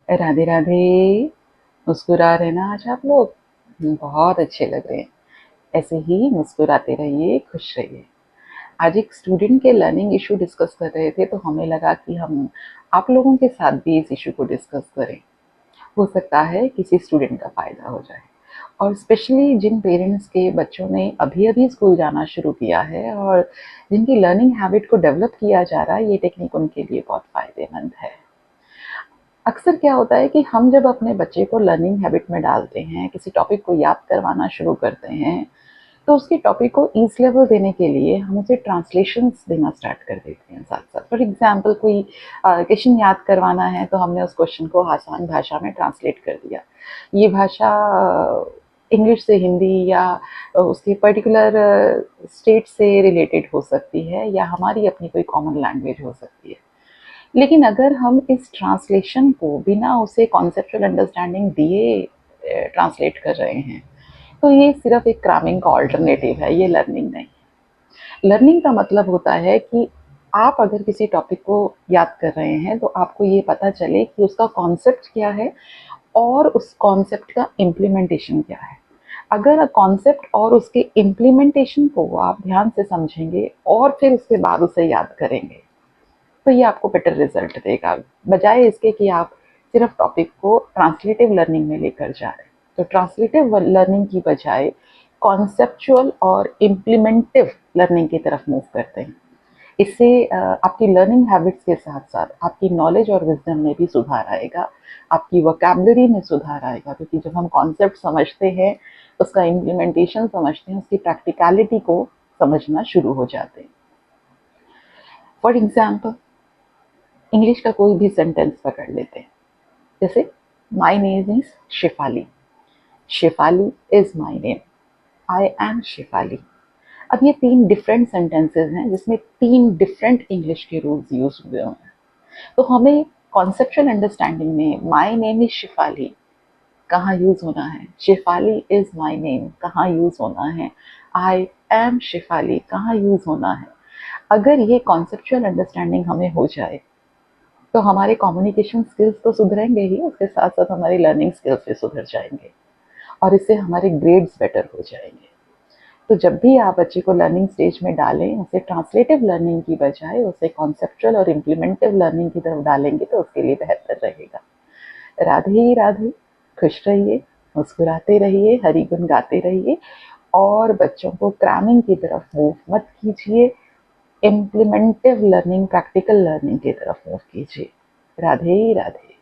राधे राधे। मुस्कुरा रहे ना आज आप लोग? बहुत अच्छे लग रहे हैं। ऐसे ही मुस्कुराते रहिए, खुश रहिए। आज एक स्टूडेंट के लर्निंग इशू डिस्कस कर रहे थे, तो हमें लगा कि हम आप लोगों के साथ भी इस इशू को डिस्कस करें। हो सकता है किसी स्टूडेंट का फायदा हो जाए। और स्पेशली जिन पेरेंट्स के बच्चों ने अभी अभी स्कूल जाना शुरू किया है और जिनकी लर्निंग हैबिट को डेवलप किया जा रहा है, ये टेक्निक उनके लिए बहुत फायदेमंद है। अक्सर क्या होता है कि हम जब अपने बच्चे को लर्निंग हैबिट में डालते हैं, किसी टॉपिक को याद करवाना शुरू करते हैं, तो उसके टॉपिक को ईज़ लेवल देने के लिए हम उसे ट्रांसलेशंस देना स्टार्ट कर देते हैं साथ-साथ। फॉर एग्ज़ाम्पल कोई क्वेश्चन याद करवाना है, तो हमने उस क्वेश्चन को आसान भाषा में ट्रांसलेट कर दिया। ये भाषा इंग्लिश से हिंदी या उसके पर्टिकुलर स्टेट से रिलेटेड हो सकती है या हमारी अपनी कोई कॉमन लैंग्वेज हो सकती है। लेकिन अगर हम इस ट्रांसलेशन को बिना उसे कॉन्सेप्चुअल अंडरस्टैंडिंग दिए ट्रांसलेट कर रहे हैं, तो ये सिर्फ एक क्रामिंग का ऑल्टरनेटिव है, ये लर्निंग नहीं। लर्निंग का मतलब होता है कि आप अगर किसी टॉपिक को याद कर रहे हैं, तो आपको ये पता चले कि उसका कॉन्सेप्ट क्या है और उस कॉन्सेप्ट का इम्प्लीमेंटेशन क्या है। अगर कॉन्सेप्ट और उसके इम्प्लीमेंटेशन को आप ध्यान से समझेंगे और फिर उसके बाद उसे याद करेंगे, तो ये आपको बेटर रिजल्ट देगा, बजाय इसके कि आप सिर्फ टॉपिक को ट्रांसलेटिव लर्निंग में लेकर जा रहे हैं। तो ट्रांसलेटिव लर्निंग की बजाय कॉन्सेप्चुअल और इम्प्लीमेंटिव लर्निंग की तरफ मूव करते हैं। इससे आपकी लर्निंग हैबिट्स के साथ साथ आपकी नॉलेज और विजडम में भी सुधार आएगा, आपकी वोकैबुलरी में सुधार आएगा, क्योंकि जब हम कॉन्सेप्ट समझते हैं, उसका इम्प्लीमेंटेशन समझते हैं, उसकी प्रैक्टिकलिटी को समझना शुरू हो जाते हैं। फॉर एग्जाम्पल, इंग्लिश का कोई भी सेंटेंस पकड़ लेते हैं, जैसे my name is Shefali. Shefali is my name. I am Shefali. अब ये तीन डिफरेंट सेंटेंसेस हैं जिसमें तीन डिफरेंट इंग्लिश के रूल्स यूज हुए हैं। तो हमें कॉन्सेप्चुअल अंडरस्टैंडिंग में माई नेम इज शेफाली कहाँ यूज होना है, शेफाली इज माई नेम कहाँ यूज होना है, आई एम शेफाली कहाँ यूज होना है। अगर ये कॉन्सेप्चुअल अंडरस्टैंडिंग हमें हो जाए, तो हमारे कम्युनिकेशन स्किल्स तो सुधरेंगे ही, उसके साथ साथ हमारी लर्निंग स्किल्स भी सुधर जाएंगे और इससे हमारे ग्रेड्स बेटर हो जाएंगे। तो जब भी आप बच्चे को लर्निंग स्टेज में डालें, उसे ट्रांसलेटिव लर्निंग की बजाय उसे कॉन्सेप्चुअल और इम्प्लीमेंटिव लर्निंग की तरफ डालेंगे, तो उसके लिए बेहतर रहेगा। राधे ही राधे। खुश रहिए, मुस्कुराते रहिए, हरि गुण गाते रहिए और बच्चों को क्रैमिंग की तरफ मूव मत कीजिए, इम्प्लीमेंटिव लर्निंग, प्रैक्टिकल लर्निंग की तरफ मूव कीजिए। राधे राधे।